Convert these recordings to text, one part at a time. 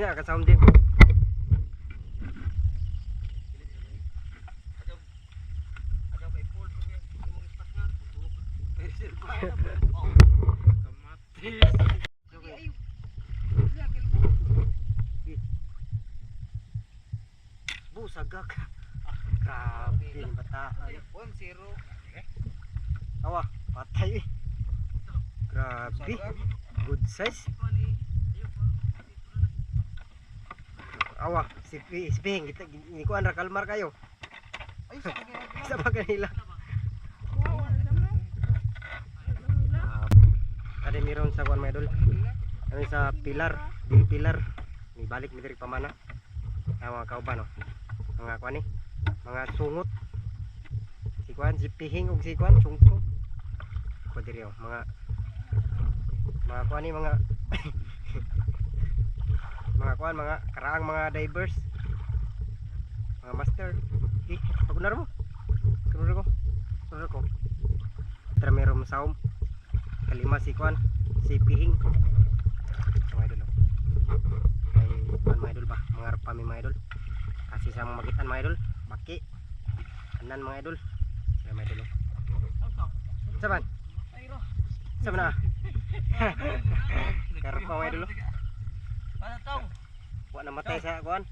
niya ka-sound din. Sagak. Grabe yung bata. 1-0. Awa, patay eh. Grabe. Good size. Awa, si Ping, hindi ko anra kalmar kayo. Isa pa kanila. Tadi miron sa kuan medol. Kami sa pilar, di pilar. Ni balik mi diri pamana. Mga kauban no. Mga kuan ni, mga sungot. Si kuan si Pihing ug si kuan sungso. Ko diri oh, mga kuan ni mga mga kuan mga karaang mga divers. Mga master. Pagunar mo. Kuno ko. Tara meron saum. Kalima si kuan, si Pihing. Mga idol. Ay kuan mga idol ba? Mga pa mi mga idol. Kasi sa mga magitan mga idol, baki. Kanan mga idol. Sa mga idol. Saban? Saban na. Karpa mga idol. Para tong. Wa na matay sa kuan.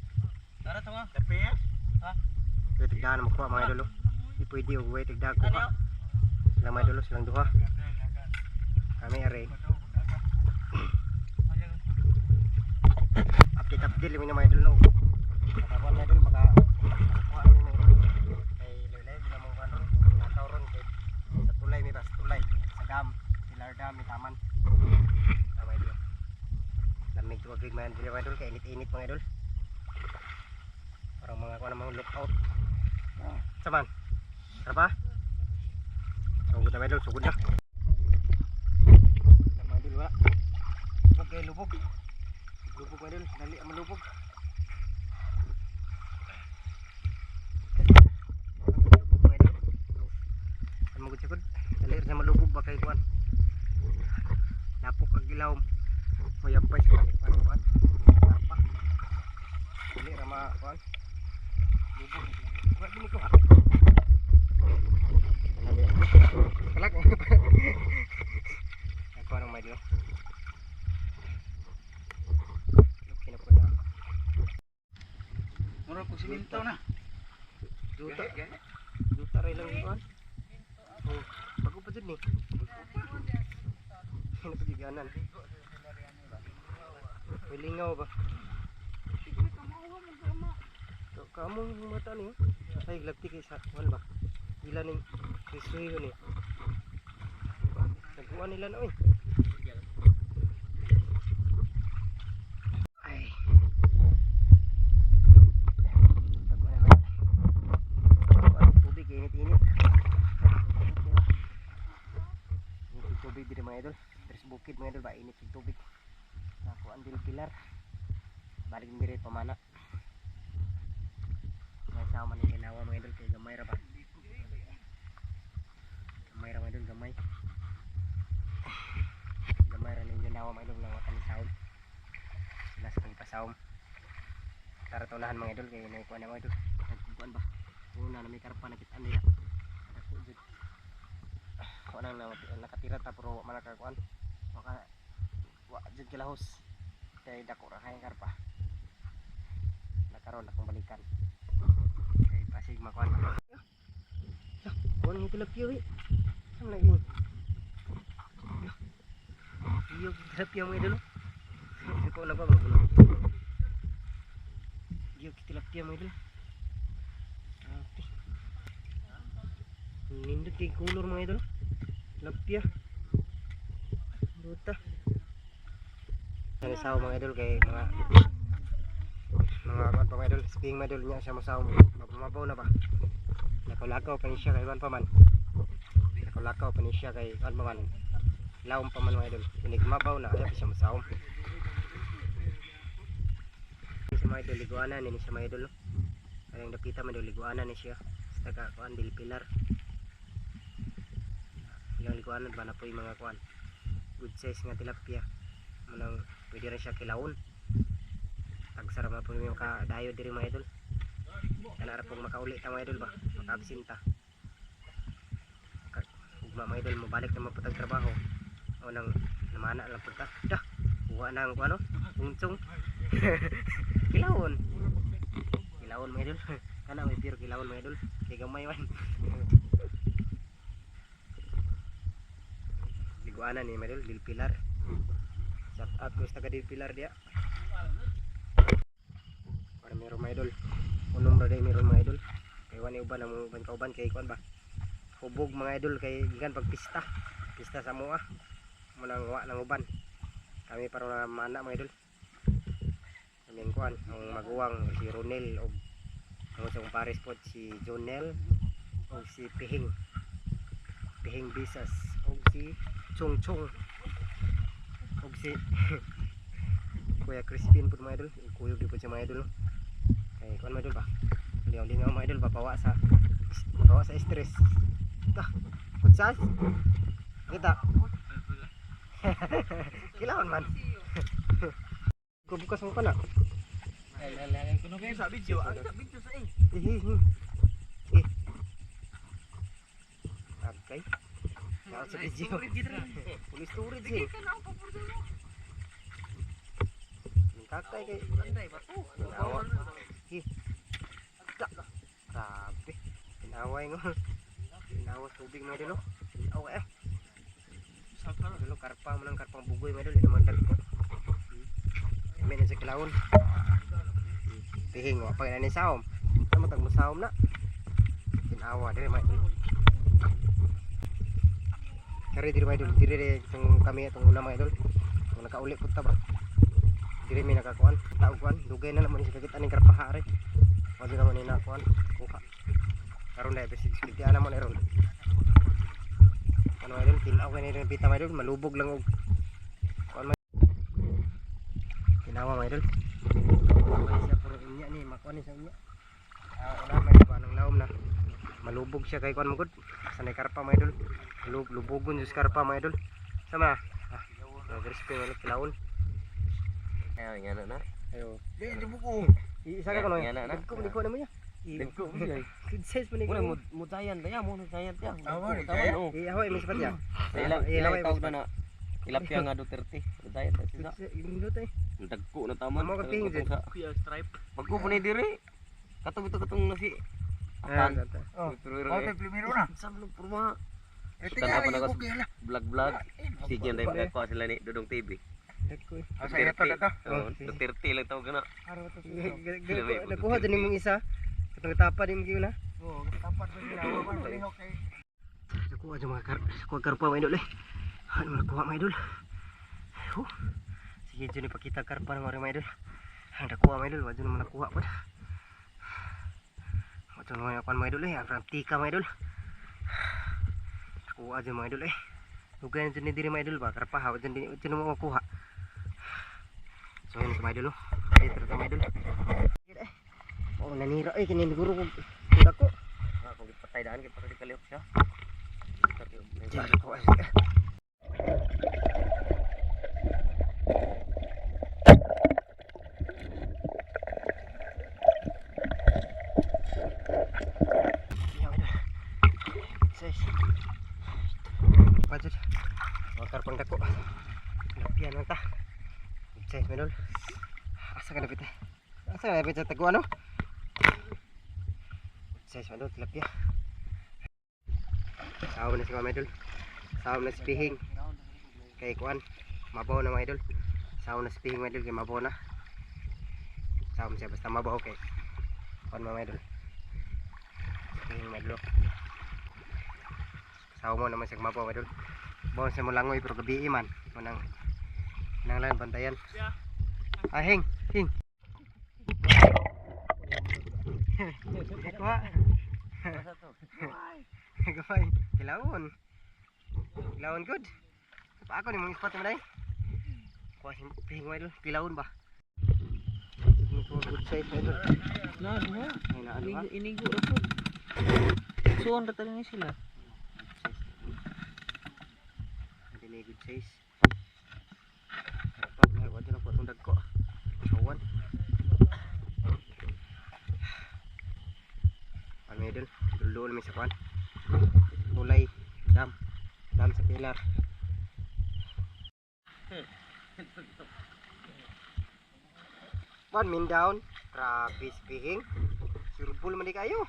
Para tong. Kape ya? Ha? Tigdaan mo kuha mga idol. Di pwede og way tigdaan ko ha. Lang mga idol, silang duha. Kami are. Update mi na mga idol no. Makakuan mga idol maka kuha mi mga idol. Kay lulay bila mo kuan ron. Nataw ron kay sa tulay mi bas tulay sa dam, pilar dam mi taman. Mga idol. Lamig tuwag mga idol kay init-init mga idol. Parang mga kuan mga lookout. Saman. Tara pa. Sugod na mga idol, sugod na. Mga idol wala. Lubog kay lubog. Lubog mga idol, dali ang malubog. Ano mo gud dali sa malubog ba kay kuan. Napok kag ilawom. Mayampay sa kuan. Parpa. Dali ra ma kuan. Lubog. Wa gini ko ha. Kalak. Ako ang may dilo. Mura ko siminto na. Duta ray lang kuan. Oh, bago pa jud ni. Ano pa giganan? Wilingaw ba? Kamu mata ni. Ay glagti kay sa kuan ba? Ila ning krisuyo ni. Nagkuan nila na oy. Ay. Tubig init-init. Init tubig diri mga idol. Tres bukid mga idol ba init yung tubig. Nakuan diri pilar. Balik diri pamana. May sama ni ginawa mga idol kay gamay ra ba. Gamay ra mga idol gamay. Gamay ra ning ginawa mga idol lang kani saum. Sila sa pasaum. Tara tunahan mga idol kay nay kuan mga idol. Nagkuan ba? Una na may karpa nakitaan nila. Dako jud. Ko nang nakatira ta pero wa man nakakuan. Maka wa jud kilahos. Kay dako ra kay karpa. Nakaron akong balikan. Kay pasig makuan. Kuan ni tilapia wi. Saan lagi? Iyo tilapia mo idol. Ko na ba magulo. Iyo tilapia mo idol. Nindot kay kulor mga idol. Tilapia. Buta. Ano sa mga idol kay mga kuan pa mga idol, sping mga idol niya siya masaw mabaw na ba. Nakulakaw pa ni siya kay kuan pa man. Nakulakaw pa ni siya kay kuan pa man. Lawom pa man mga idol. Inig mabaw na ayaw siya masaw. Sa mga idol liguanan ni siya mga idol. Ayong nakita man idol liguanan ni siya. Sa taga kuan dil pilar. Ilang liguanan ba na po yung mga kuan. Good size nga tilapia. Manang pwede rin siya kilawon. Wa po yung kadayo diri mga idol. Kana ra pong makauli ta mga idol ba. Makaabsinta. Ugma mga idol mo balik na maputag trabaho. O nang namana lang punta. Dah. Kuha nang ano? Ungsong. Kilawon. Kilawon mga idol. Kana may pure kilawon mga idol. Kay gamay man. Liguanan ni mga idol, Dil Pilar. Shout out ko sa taga Dil Pilar dia. Para meron mga idol. Unom ra day meron mga idol. Kay wani uban ang uban kauban kay kuan ba. Hubog mga idol kay gikan pag pista. Pista sa mua. Munang wa nang uban. Kami para na mana mga idol. Kaming kuan ang maguwang si Ronel og ang usang pares po si Jonel og si Pihing. Pihing Bisas og si Chung Chung og si Kuya Crispin po mga idol. Kuyog di po siya mga idol. Kay kuan mga idol ba. Lingaw mga idol ba bawa sa stress. Ito. Kutsas. Kita. Kilauan man. Bukas mo ka na. Lalagay ko na kayo sa video. Ang sa video sa Okay. Kaya sa video. Pulis storage Sige eh. ka na ang paborito mo. Kakay kay. Anday ba to? Pinawa. Grabe. Pinaway ngo. Pinawas tubig mga idol. Pinawa eh. Dulu karpa mo ng karpang bugoy mga idol. Ito man dagko. Kami na sa kilawon. Pihing wa pa ni saom. Ano matag mo saom na. Pinawa dire mga idol. Kari dire mga idol. Dire itong kami itong una mga idol. Kung nakauli punta bro. Dire may nakakuan. Taog kuan. Dugay na naman sa kagitan ng karpa hari. Wala naman ni nakuan. Kuha. Karon na episode naman iron. Ano mga idol. Tinaw kayo na rin pita mga idol. Malubog lang og kuan mga tinawa mga idol. May siya puro inya ni. Makuan ni sa inya. Wala may kuan ng naom na. Malubog siya kay kuan magod. Sanay karpa mga idol. Lubugon yung karpa mga idol. Sama. Nag-respe mga kilawon. Ayaw, nga na. Ayo. Di buko. Isa ka kuno. Yan na. Dagko naman niya. Dagko mo siya. Good size pa ni Muna ko. mutayan tayo, mutayan tayo. Tama, Tama no. Ihaway may sapat ya. Ilang tawag na ilapya nga Duterte. Mutayan tayo sila. Indot eh. Dagko na tama. Amo ka tingin dyan. Kuya stripe. Pagko po ni diri. Katong ito katong nasi. Ah, Apan. gata. Oh. Pero Okay, primero na. Sam no purma. Ito Tanda nga pa na yung ko okay la. vlog. Sige na yung ko sila ni Dudong TV. Dagko eh. Asa ito dato. Oh, Duterte lang tawag na. Nakuha din mong isa. Katong tapa din mo na. Oh, tapat ba nila? Wa ba lihok kay. Nakuha din mga karpa mga idol eh. Ano nakuha mga idol. Sige dyan ipakita karpa ng mga idol. Ang nakuha mga idol. Wadyo naman nakuha po. Wadyo naman nakuha mga idol eh. Ang tika mga idol. Nakuha dyan mga idol eh. Lugayan dyan ni diri mga idol ba. Karpa ha. Wadyo naman makuha. So yun sa mga idol. Dito na mga idol. Oh nanira eh. Kininiguro ko. Tunda ko. Kung patay daan kay para di kaliok siya. Diyan ko eh. Budget. Wakar pang dako. Lapian lang ta. Cek medol. Asa ka dapit eh. Asa ka dapit sa tago ano? Cek medol tilapia. Sawa na si mga medol. Sawa na si Pihing. Kay kuan. Mabaw na mga idol. Sawa na si Pihing mga idol kay mabaw na. Sawa siya basta mabaw kay kuan mga idol. Pihing mga idol. Sawa mo naman siya mabaw mga idol. Bawa siya mo langoy pero gabi man. Manang lang bantayan. Ah hing. Kuha. Gaway. Kilawon. Kilawon good. Pa ako ni mong spot mo dai. Kuha si Pihing mga idol. Kilawon ba? Good size mga idol. Na, duha. Ay na ano ba? Inigo ra pud. Suon ra talaga sila. Hindi good size. Wala na po itong dagko. Kawan. idol. Dulduol mi sa kuan. Tulay. Dam. Dam sa pilar. One min down. Grabe spihing. Surbol man di kayo.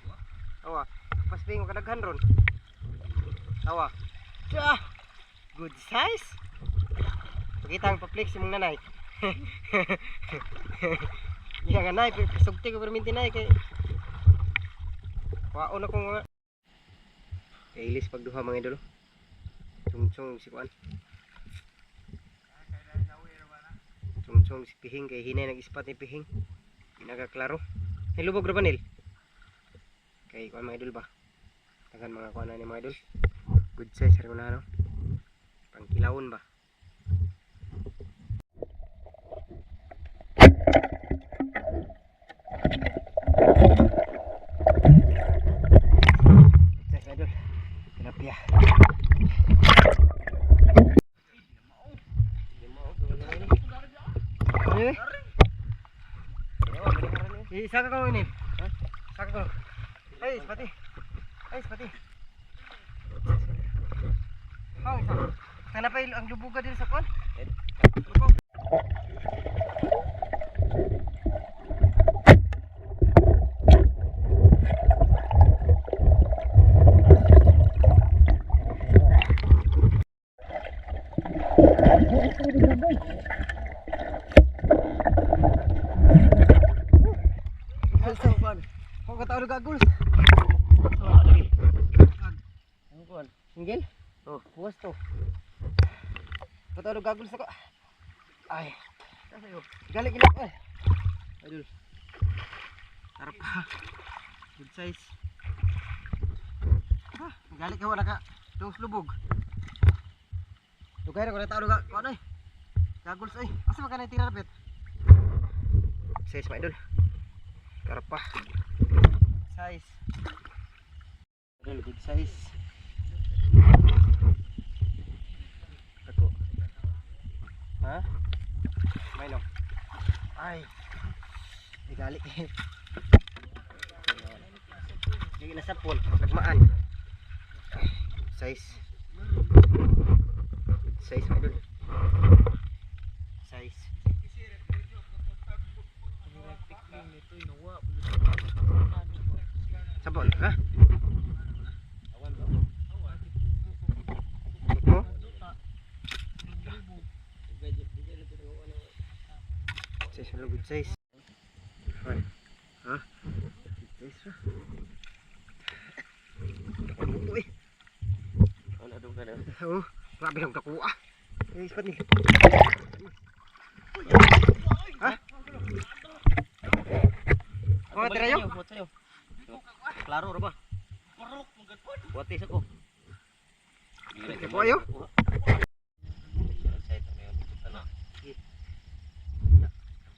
Awa. Paspihing ko kadaghan ron. Awa. Tsa. Good size. Pakita ang pa-flex yung nanay. Iya nga nay, sugti ko perminti nay kay waon ako nga. Kailis pagduha mga idol. Sungsong si kuan. Sungsong si Pihing kay hinay nag-ispat ni Pihing. Nagaklaro. Nilubog ra ba nil? Kay kuan mga idol ba? Tagan mga kuan ni mga idol. Good size rin na no. Pangkilawon ba? Size idol. Tilapia. Saka ko ini. Saka ko. Ay, sepati. Ay, sepati. Hang sa. Sana pa ang lubuga din sa kon. Kung kataon gaguls. Ang kuan, single? Oh, puwas to. Kataon gaguls ako. Ay. Galing gila. Ay. Idol. Harap pa. Good size. Ah, galing ka wala ka. Tung lubog. Tugay na ko na taon ga. Kuan ay. Gaguls ay. Asa ba ka na tira rapit? Size ma idol. Harap pa. Size. Idol, big size. Ako. Ha? May no. Ay. Digali. Dili na sapon, nagmaan. Size. Size my idol. Size. Sabon, ha? Mo? Size, good size. Hoy. Ha? Size ra. Ang buto eh. Ano dong ka na? Oh, grabe lang kakuha. Eh, ispat ni. Ha? Oh, tira yo. Buat sayo. Klaro ra ba? Buatis ako. Ito po ayo.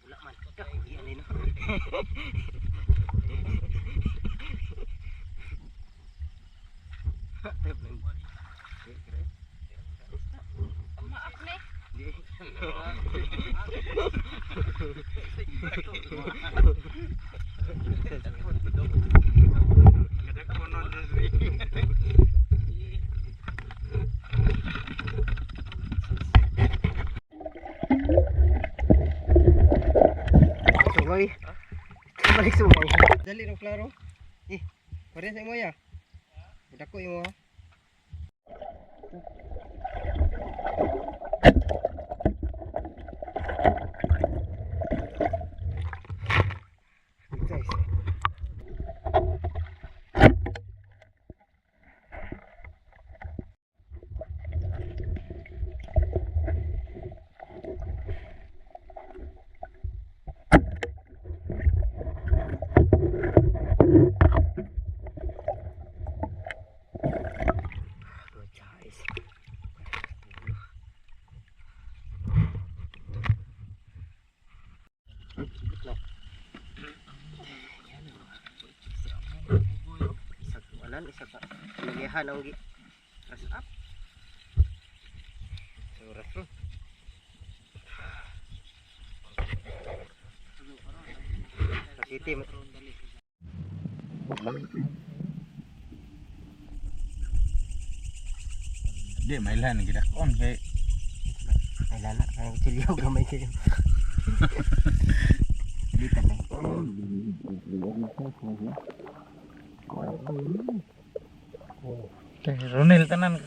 Wala man. Iyan din no. Maaf nih. Sungay. Balik sungay. Dali ro klaro. Pare sa imo ya. Dako imo ha. Guys. Isa pa nagihan ang ras up so ras ro sakiti Di mailan kita kon kay Ay lana, ang chiliyaw gamay kayo. Dito na. Ronel tanan